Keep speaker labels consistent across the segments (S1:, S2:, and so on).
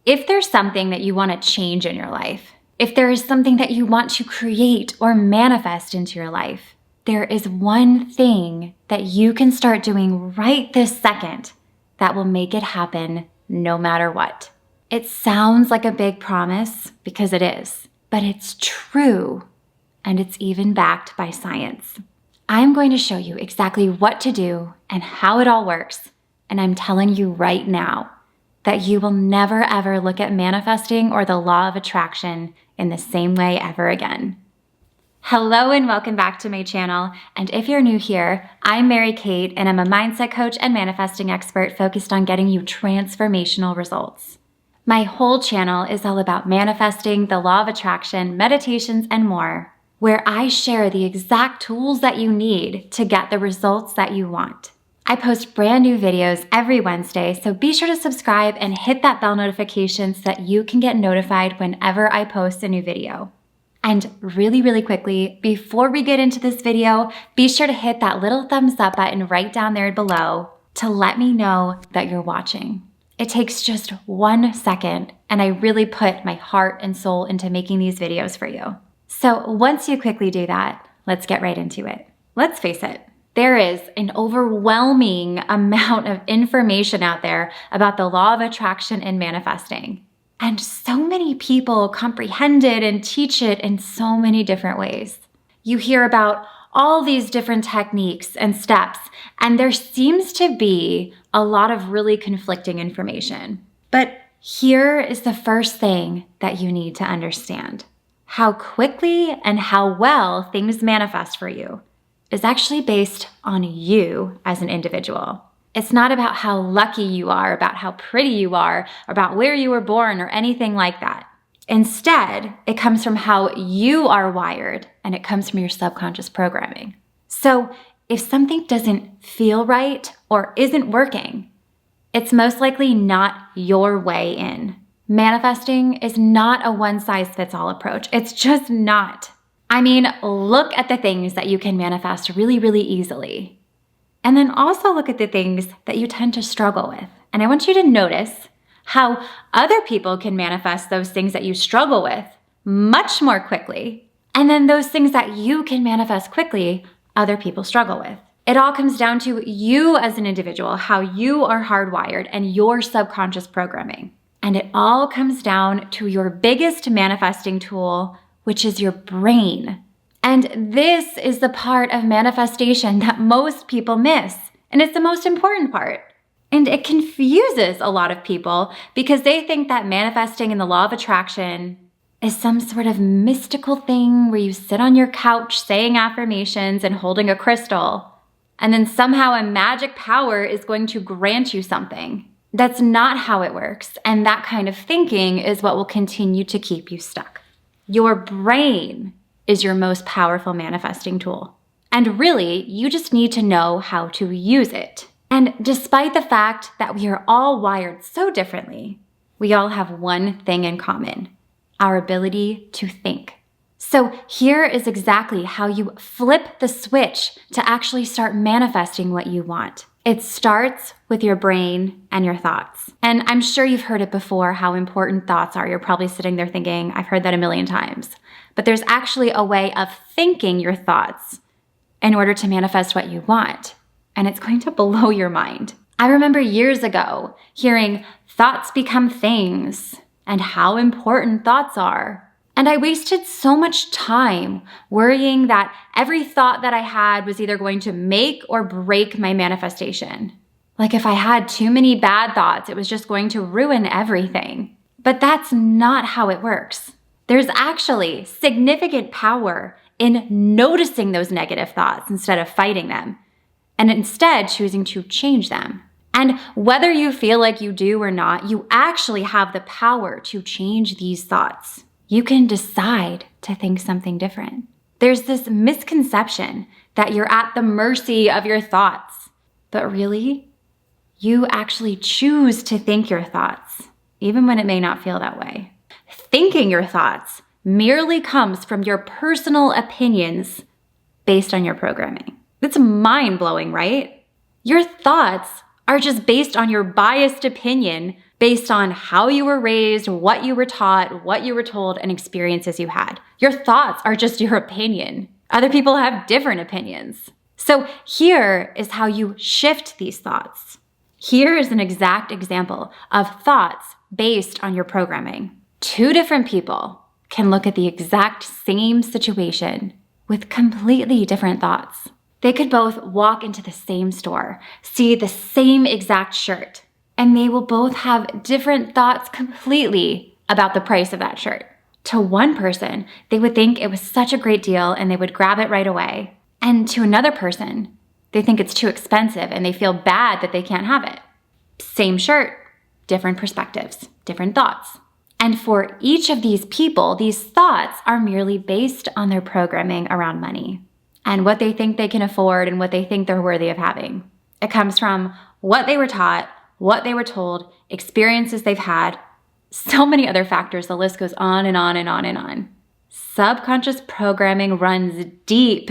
S1: If there's something that you want to change in your life, if there is something that you want to create or manifest into your life, there is one thing that you can start doing right this second that will make it happen no matter what. It sounds like a big promise because it is, but it's true, and it's even backed by science. I'm going to show you exactly what to do and how it all works, and I'm telling you right now that you will never ever look at manifesting or the law of attraction in the same way ever again. Hello and welcome back to my channel. And if you're new here, I'm Mary Kate and I'm a mindset coach and manifesting expert focused on getting you transformational results. My whole channel is all about manifesting, the law of attraction, meditations, and more, where I share the exact tools that you need to get the results that you want. I post brand new videos every Wednesday, so be sure to subscribe and hit that bell notification so that you can get notified whenever I post a new video. And really quickly, before we get into this video, be sure to hit that little thumbs up button right down there below to let me know that you're watching. It takes just 1 second, and I really put my heart and soul into making these videos for you. So once you quickly do that, let's get right into it. Let's face it. There is an overwhelming amount of information out there about the law of attraction and manifesting. And so many people comprehend it and teach it in so many different ways. You hear about all these different techniques and steps, and there seems to be a lot of really conflicting information. But here is the first thing that you need to understand. How quickly and how well things manifest for you is actually based on you as an individual. It's not about how lucky you are, about how pretty you are, about where you were born or anything like that. Instead, it comes from how you are wired, and it comes from your subconscious programming. So if something doesn't feel right or isn't working, it's most likely not your way in. Manifesting is not a one-size-fits-all approach. It's just not. I mean, look at the things that you can manifest really easily. And then also look at the things that you tend to struggle with. And I want you to notice how other people can manifest those things that you struggle with much more quickly. And then those things that you can manifest quickly, other people struggle with. It all comes down to you as an individual, how you are hardwired and your subconscious programming. And it all comes down to your biggest manifesting tool, which is your brain. And this is the part of manifestation that most people miss. And it's the most important part. And it confuses a lot of people because they think that manifesting in the law of attraction is some sort of mystical thing where you sit on your couch saying affirmations and holding a crystal, and then somehow a magic power is going to grant you something. That's not how it works. And that kind of thinking is what will continue to keep you stuck. Your brain is your most powerful manifesting tool. And really, you just need to know how to use it. And despite the fact that we are all wired so differently, we all have one thing in common: our ability to think. So here is exactly how you flip the switch to actually start manifesting what you want. It starts with your brain and your thoughts. And I'm sure you've heard it before, how important thoughts are. You're probably sitting there thinking, I've heard that a million times. But there's actually a way of thinking your thoughts in order to manifest what you want. And it's going to blow your mind. I remember years ago hearing thoughts become things and how important thoughts are. And I wasted so much time worrying that every thought that I had was either going to make or break my manifestation. Like if I had too many bad thoughts, it was just going to ruin everything. But that's not how it works. There's actually significant power in noticing those negative thoughts instead of fighting them, and instead choosing to change them. And whether you feel like you do or not, you actually have the power to change these thoughts. You can decide to think something different. There's this misconception that you're at the mercy of your thoughts, but really, you actually choose to think your thoughts, even when it may not feel that way. Thinking your thoughts merely comes from your personal opinions based on your programming. It's mind-blowing, right? Your thoughts are just based on your biased opinion based on how you were raised, what you were taught, what you were told, and experiences you had. Your thoughts are just your opinion. Other people have different opinions. So here is how you shift these thoughts. Here is an exact example of thoughts based on your programming. Two different people can look at the exact same situation with completely different thoughts. They could both walk into the same store, see the same exact shirt, and they will both have different thoughts completely about the price of that shirt. To one person, they would think it was such a great deal and they would grab it right away. And to another person, they think it's too expensive and they feel bad that they can't have it. Same shirt, different perspectives, different thoughts. And for each of these people, these thoughts are merely based on their programming around money and what they think they can afford and what they think they're worthy of having. It comes from what they were taught, what they were told, experiences they've had, so many other factors. The list goes on and on and on and on. Subconscious programming runs deep,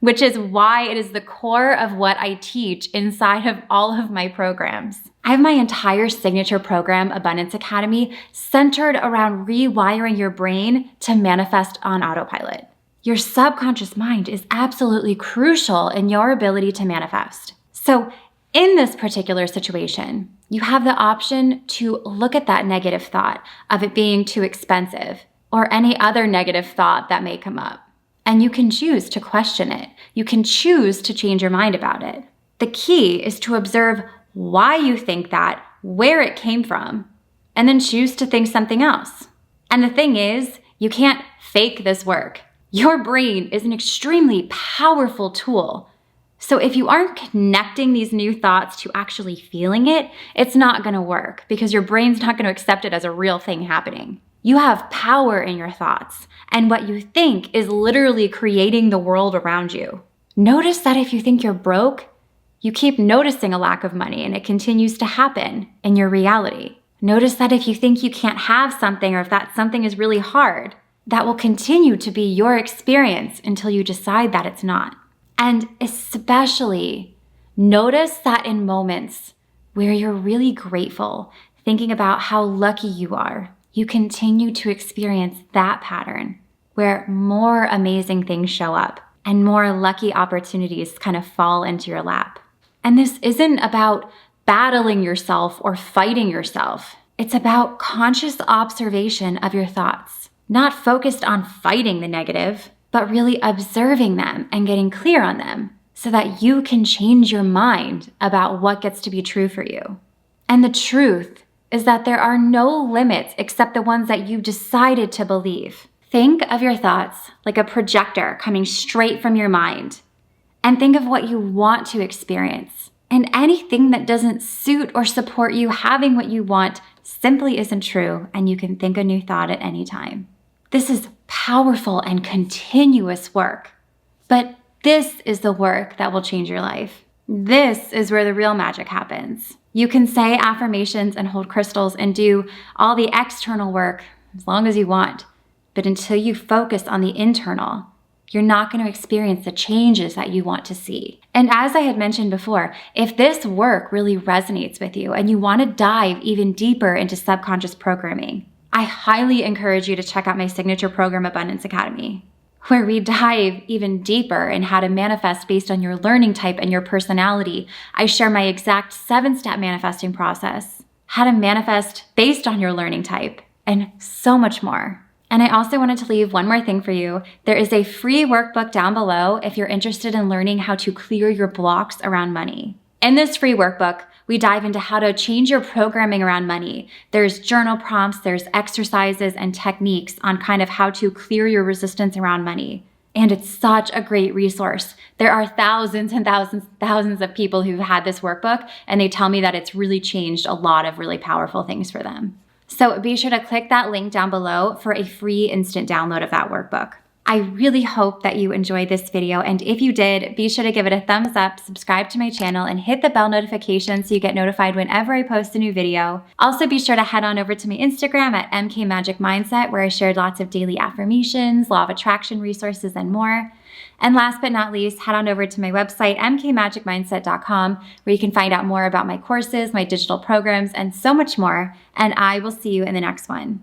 S1: which is why it is the core of what I teach inside of all of my programs. I have my entire signature program, Abundance Academy, centered around rewiring your brain to manifest on autopilot. Your subconscious mind is absolutely crucial in your ability to manifest. So in this particular situation, you have the option to look at that negative thought of it being too expensive or any other negative thought that may come up. And you can choose to question it. You can choose to change your mind about it. The key is to observe why you think that, where it came from, and then choose to think something else. And the thing is, you can't fake this work. Your brain is an extremely powerful tool. So if you aren't connecting these new thoughts to actually feeling it, it's not going to work because your brain's not going to accept it as a real thing happening. You have power in your thoughts, and what you think is literally creating the world around you. Notice that if you think you're broke, you keep noticing a lack of money and it continues to happen in your reality. Notice that if you think you can't have something or if that something is really hard, that will continue to be your experience until you decide that it's not. And especially notice that in moments where you're really grateful, thinking about how lucky you are, you continue to experience that pattern where more amazing things show up and more lucky opportunities kind of fall into your lap. And this isn't about battling yourself or fighting yourself. It's about conscious observation of your thoughts, not focused on fighting the negative, but really observing them and getting clear on them so that you can change your mind about what gets to be true for you. And the truth is that there are no limits except the ones that you decided to believe. Think of your thoughts like a projector coming straight from your mind, and think of what you want to experience. And anything that doesn't suit or support you having what you want simply isn't true, and you can think a new thought at any time. This is powerful and continuous work, but this is the work that will change your life. This is where the real magic happens. You can say affirmations and hold crystals and do all the external work as long as you want, but until you focus on the internal, you're not going to experience the changes that you want to see. And as I had mentioned before, if this work really resonates with you and you want to dive even deeper into subconscious programming, I highly encourage you to check out my signature program, Abundance Academy, where we dive even deeper in how to manifest based on your learning type and your personality. I share my exact 7-step manifesting process, how to manifest based on your learning type, and so much more. And I also wanted to leave one more thing for you. There is a free workbook down below if you're interested in learning how to clear your blocks around money. In this free workbook, we dive into how to change your programming around money. There's journal prompts, there's exercises and techniques on kind of how to clear your resistance around money. And it's such a great resource. There are thousands and thousands of people who've had this workbook, and they tell me that it's really changed a lot of really powerful things for them. So be sure to click that link down below for a free instant download of that workbook. I really hope that you enjoyed this video, and if you did, be sure to give it a thumbs up, subscribe to my channel, and hit the bell notification so you get notified whenever I post a new video. Also, be sure to head on over to my Instagram at MKMagicMindset, where I shared lots of daily affirmations, law of attraction resources, and more. And last but not least, head on over to my website, mkmagicmindset.com, where you can find out more about my courses, my digital programs, and so much more. And I will see you in the next one.